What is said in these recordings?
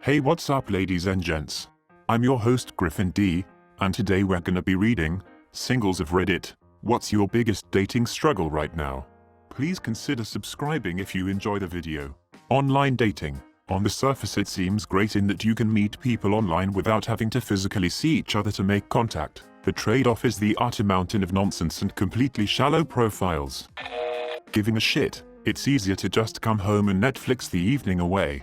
Hey, what's up ladies and gents? I'm your host Griffin D, and today we're gonna be reading Singles of Reddit. What's your biggest dating struggle right now? Please consider subscribing if you enjoy the video. Online dating. On the surface it seems great in that you can meet people online without having to physically see each other to make contact. The trade-off is the utter mountain of nonsense and completely shallow profiles. Giving a shit. It's easier to just come home and Netflix the evening away.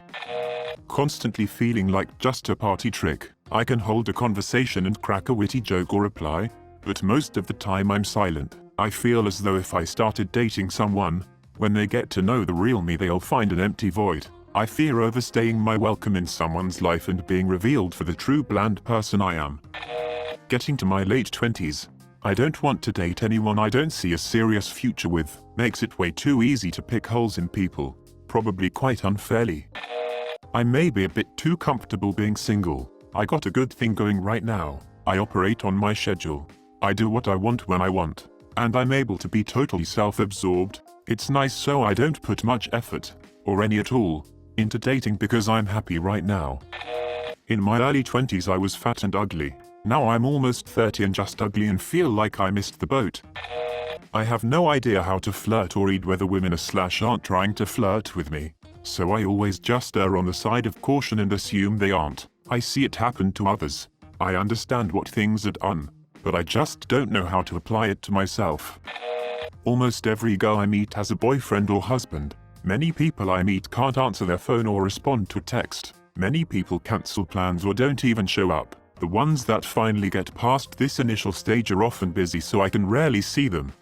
Constantly feeling like just a party trick. I can hold a conversation and crack a witty joke or reply, but most of the time I'm silent. I feel as though if I started dating someone, when they get to know the real me they'll find an empty void. I fear overstaying my welcome in someone's life and being revealed for the true bland person I am. Getting to my late 20s. I don't want to date anyone I don't see a serious future with. Makes it way too easy to pick holes in people. Probably quite unfairly. I may be a bit too comfortable being single. I got a good thing going right now. I operate on my schedule. I do what I want when I want. And I'm able to be totally self-absorbed. It's nice so I don't put much effort, or any at all, into dating because I'm happy right now. In my early 20s I was fat and ugly. Now I'm almost 30 and just ugly and feel like I missed the boat. I have no idea how to flirt or read whether women aren't trying to flirt with me. So I always just err on the side of caution and assume they aren't. I see it happen to others. I understand what things are done, but I just don't know how to apply it to myself. Almost every girl I meet has a boyfriend or husband. Many people I meet can't answer their phone or respond to a text. Many people cancel plans or don't even show up. The ones that finally get past this initial stage are often busy so I can rarely see them.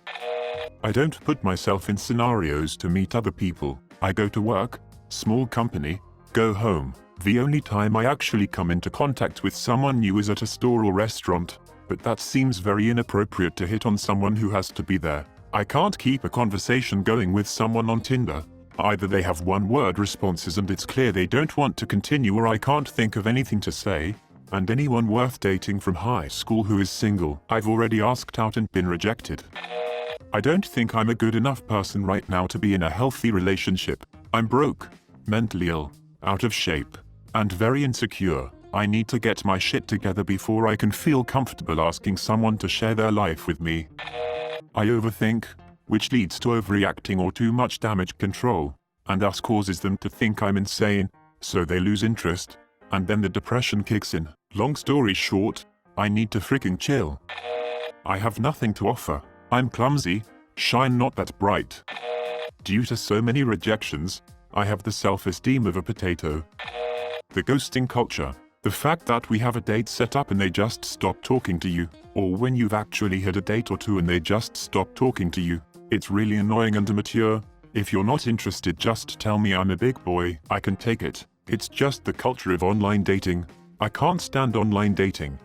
I don't put myself in scenarios to meet other people. I go to work, small company, go home. The only time I actually come into contact with someone new is at a store or restaurant, but that seems very inappropriate to hit on someone who has to be there. I can't keep a conversation going with someone on Tinder. Either they have one-word responses and it's clear they don't want to continue, or I can't think of anything to say. And anyone worth dating from high school who is single, I've already asked out and been rejected. I don't think I'm a good enough person right now to be in a healthy relationship. I'm broke, mentally ill, out of shape, and very insecure. I need to get my shit together before I can feel comfortable asking someone to share their life with me. I overthink, which leads to overreacting or too much damage control, and thus causes them to think I'm insane, so they lose interest, and then the depression kicks in. Long story short, I need to freaking chill. I have nothing to offer. I'm clumsy, shy and not that bright. Due to so many rejections, I have the self-esteem of a potato. The ghosting culture. The fact that we have a date set up and they just stop talking to you, or when you've actually had a date or two and they just stop talking to you. It's really annoying and immature. If you're not interested, just tell me. I'm a big boy, I can take it. It's just the culture of online dating. I can't stand online dating.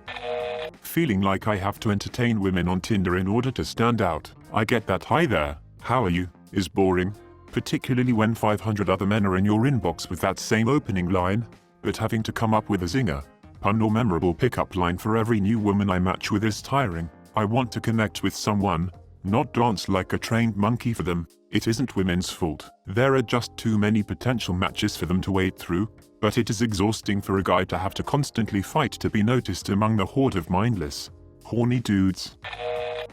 Feeling like I have to entertain women on Tinder in order to stand out. I get that "hi there, how are you" is boring, particularly when 500 other men are in your inbox with that same opening line, but having to come up with a zinger, pun or memorable pickup line for every new woman I match with is tiring. I want to connect with someone, not dance like a trained monkey for them. It isn't women's fault. There are just too many potential matches for them to wade through, but it is exhausting for a guy to have to constantly fight to be noticed among the horde of mindless, horny dudes.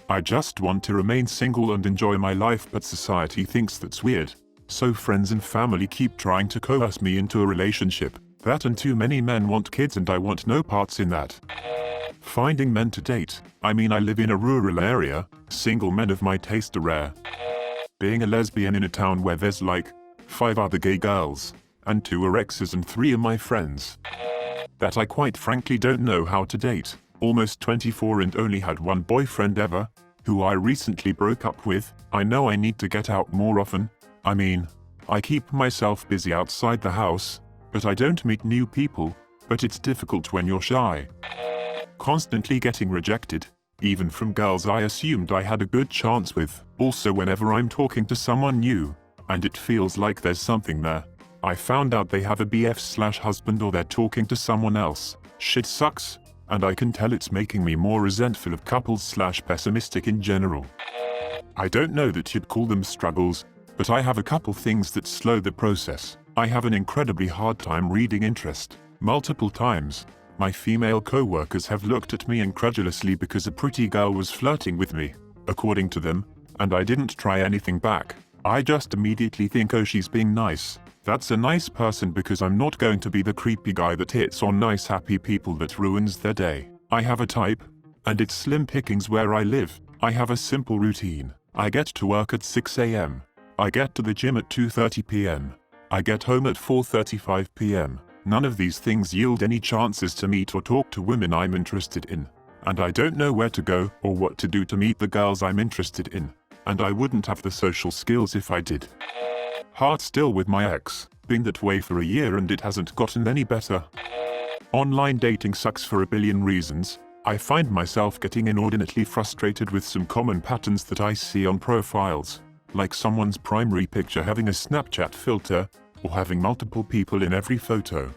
I just want to remain single and enjoy my life, but society thinks that's weird. So friends and family keep trying to coerce me into a relationship. That and too many men want kids and I want no parts in that. Finding men to date. I mean, I live in a rural area. Single men of my taste are rare. Being a lesbian in a town where there's like 5 other gay girls, and 2 are exes and 3 are my friends. That I quite frankly don't know how to date. Almost 24 and only had one boyfriend ever, who I recently broke up with. I know I need to get out more often. I mean, I keep myself busy outside the house, but I don't meet new people. But it's difficult when you're shy. Constantly getting rejected, even from girls I assumed I had a good chance with. Also, whenever I'm talking to someone new, and it feels like there's something there, I found out they have a BF/husband or they're talking to someone else. Shit sucks, and I can tell it's making me more resentful of couples/pessimistic in general. I don't know that you'd call them struggles, but I have a couple things that slow the process. I have an incredibly hard time reading interest. Multiple times, my female co-workers have looked at me incredulously because a pretty girl was flirting with me, according to them, and I didn't try anything back. I just immediately think, oh, she's being nice. That's a nice person, because I'm not going to be the creepy guy that hits on nice happy people that ruins their day. I have a type, and it's slim pickings where I live. I have a simple routine. I get to work at 6 a.m. I get to the gym at 2:30 p.m. I get home at 4:35 p.m. None of these things yield any chances to meet or talk to women I'm interested in. And I don't know where to go or what to do to meet the girls I'm interested in. And I wouldn't have the social skills if I did. Hard still with my ex. Been that way for a year and it hasn't gotten any better. Online dating sucks for a billion reasons. I find myself getting inordinately frustrated with some common patterns that I see on profiles. Like someone's primary picture having a Snapchat filter, or having multiple people in every photo.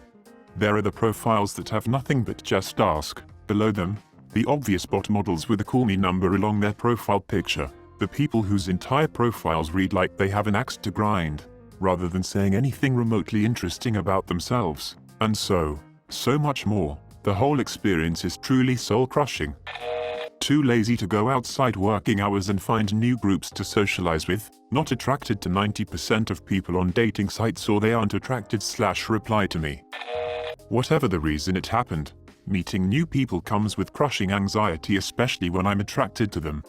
There are the profiles that have nothing but "just ask" below them, the obvious bot models with a call me number along their profile picture, the people whose entire profiles read like they have an axe to grind, rather than saying anything remotely interesting about themselves, and so much more. The whole experience is truly soul-crushing. Too lazy to go outside working hours and find new groups to socialize with, not attracted to 90% of people on dating sites, or they aren't attracted/reply to me. Whatever the reason it happened, meeting new people comes with crushing anxiety, especially when I'm attracted to them.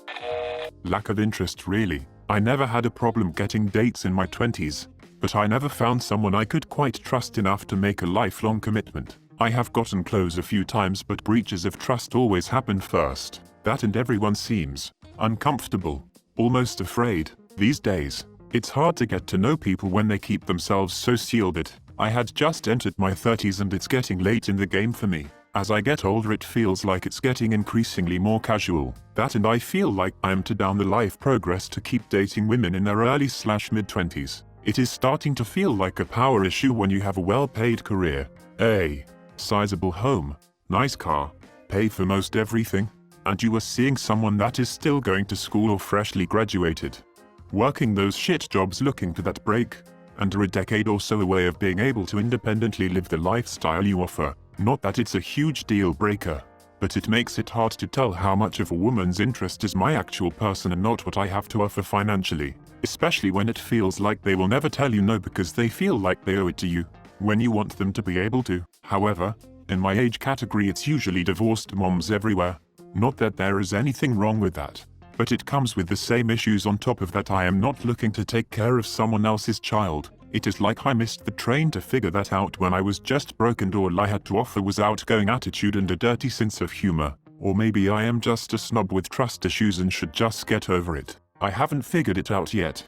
Lack of interest, really. I never had a problem getting dates in my 20s, but I never found someone I could quite trust enough to make a lifelong commitment. I have gotten close a few times, but breaches of trust always happen first. That, and everyone seems uncomfortable, almost afraid. These days, it's hard to get to know people when they keep themselves so sealed. I had just entered my 30s and it's getting late in the game for me. As I get older, it feels like it's getting increasingly more casual. That, and I feel like I am too down the life progress to keep dating women in their early/mid-20s. It is starting to feel like a power issue when you have a well-paid career, a sizable home, nice car, pay for most everything, and you are seeing someone that is still going to school or freshly graduated, working those shit jobs looking for that break, and are a decade or so away of being able to independently live the lifestyle you offer. Not that it's a huge deal breaker, but it makes it hard to tell how much of a woman's interest is my actual person and not what I have to offer financially, especially when it feels like they will never tell you no because they feel like they owe it to you, when you want them to be able to. However, in my age category, it's usually divorced moms everywhere. Not that there is anything wrong with that, but it comes with the same issues on top of that. I am not looking to take care of someone else's child. It is like I missed the train to figure that out when I was just broke and all I had to offer was outgoing attitude and a dirty sense of humor. Or maybe I am just a snob with trust issues and should just get over it. I haven't figured it out yet.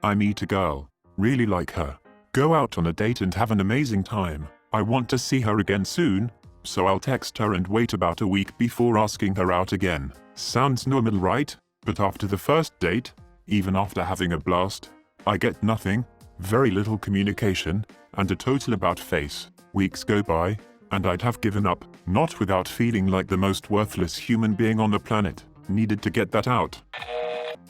I meet a girl, really like her, go out on a date and have an amazing time. I want to see her again soon, so I'll text her and wait about a week before asking her out again. Sounds normal, right? But after the first date, even after having a blast, I get nothing, very little communication, and a total about face. Weeks go by, and I'd have given up, not without feeling like the most worthless human being on the planet. Needed to get that out.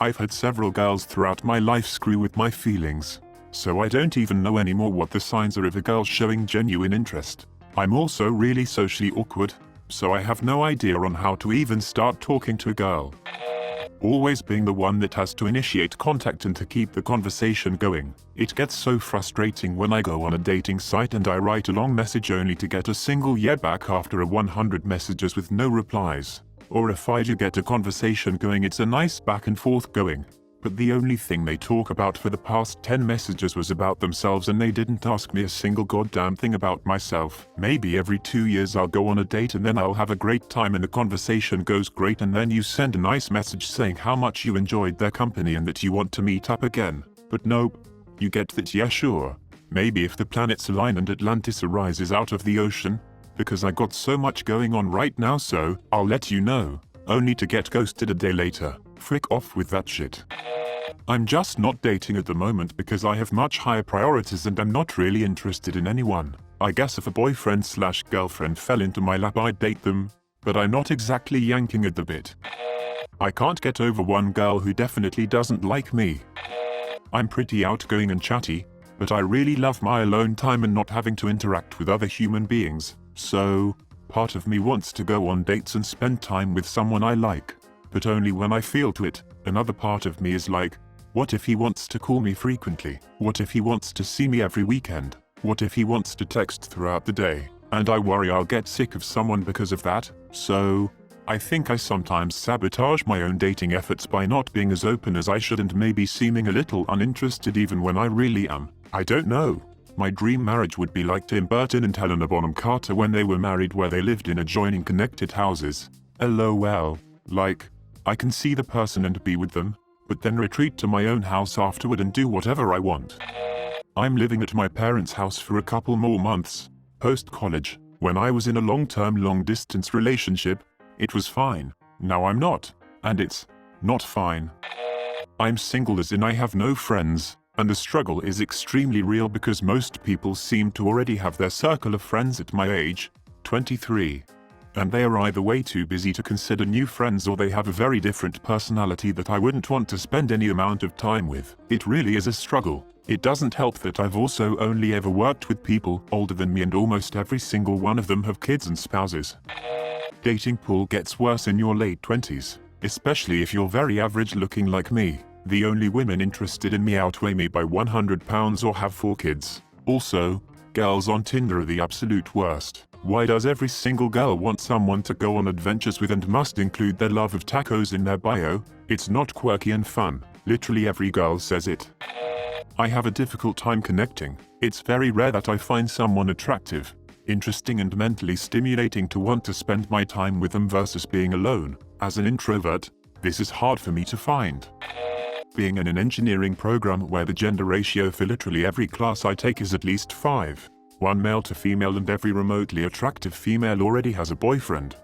I've had several girls throughout my life screw with my feelings, so I don't even know anymore what the signs are of a girl showing genuine interest. I'm also really socially awkward, so I have no idea on how to even start talking to a girl. Always being the one that has to initiate contact and to keep the conversation going. It gets so frustrating when I go on a dating site and I write a long message only to get a single yeah back after a 100 messages with no replies. Or if I do get a conversation going, it's a nice back and forth going, but the only thing they talk about for the past 10 messages was about themselves and they didn't ask me a single goddamn thing about myself. Maybe every 2 years I'll go on a date and then I'll have a great time and the conversation goes great, and then you send a nice message saying how much you enjoyed their company and that you want to meet up again. But nope. You get that yeah sure, maybe if the planets align and Atlantis arises out of the ocean, because I got so much going on right now, so I'll let you know, only to get ghosted a day later. Frick off with that shit. I'm just not dating at the moment because I have much higher priorities and I'm not really interested in anyone. I guess if a boyfriend/girlfriend fell into my lap I'd date them, but I'm not exactly yanking at the bit. I can't get over one girl who definitely doesn't like me. I'm pretty outgoing and chatty, but I really love my alone time and not having to interact with other human beings. So, part of me wants to go on dates and spend time with someone I like, but only when I feel to it. Another part of me is like, what if he wants to call me frequently? What if he wants to see me every weekend? What if he wants to text throughout the day? And I worry I'll get sick of someone because of that. So, I think I sometimes sabotage my own dating efforts by not being as open as I should and maybe seeming a little uninterested even when I really am. I don't know. My dream marriage would be like Tim Burton and Helena Bonham Carter when they were married, where they lived in adjoining connected houses. LOL. Like, I can see the person and be with them, but then retreat to my own house afterward and do whatever I want. I'm living at my parents' house for a couple more months. Post-college, when I was in a long-term long-distance relationship, it was fine. Now I'm not, and it's not fine. I'm single, as in I have no friends, and the struggle is extremely real because most people seem to already have their circle of friends at my age, 23. And they are either way too busy to consider new friends, or they have a very different personality that I wouldn't want to spend any amount of time with. It really is a struggle. It doesn't help that I've also only ever worked with people older than me, and almost every single one of them have kids and spouses. Dating pool gets worse in your late 20s, especially if you're very average looking like me. The only women interested in me outweigh me by 100 pounds or have 4 kids. Also, girls on Tinder are the absolute worst. Why does every single girl want someone to go on adventures with and must include their love of tacos in their bio? It's not quirky and fun. Literally every girl says it. I have a difficult time connecting. It's very rare that I find someone attractive, interesting and mentally stimulating to want to spend my time with them versus being alone. As an introvert, this is hard for me to find. Being in an engineering program where the gender ratio for literally every class I take is at least 5. 1 male to female, and every remotely attractive female already has a boyfriend.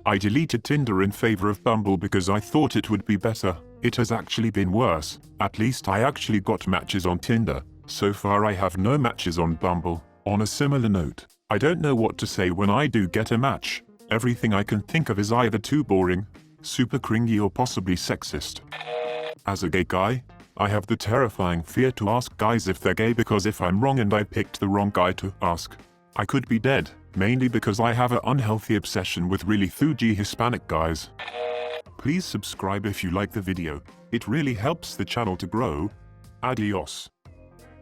I deleted Tinder in favor of Bumble because I thought it would be better. It has actually been worse. At least I actually got matches on Tinder. So far I have no matches on Bumble. On a similar note, I don't know what to say when I do get a match. Everything I can think of is either too boring, super cringy, or possibly sexist. As a gay guy, I have the terrifying fear to ask guys if they're gay, because if I'm wrong and I picked the wrong guy to ask, I could be dead, mainly because I have an unhealthy obsession with really thugy Hispanic guys. Please subscribe if you like the video. It really helps the channel to grow. Adios.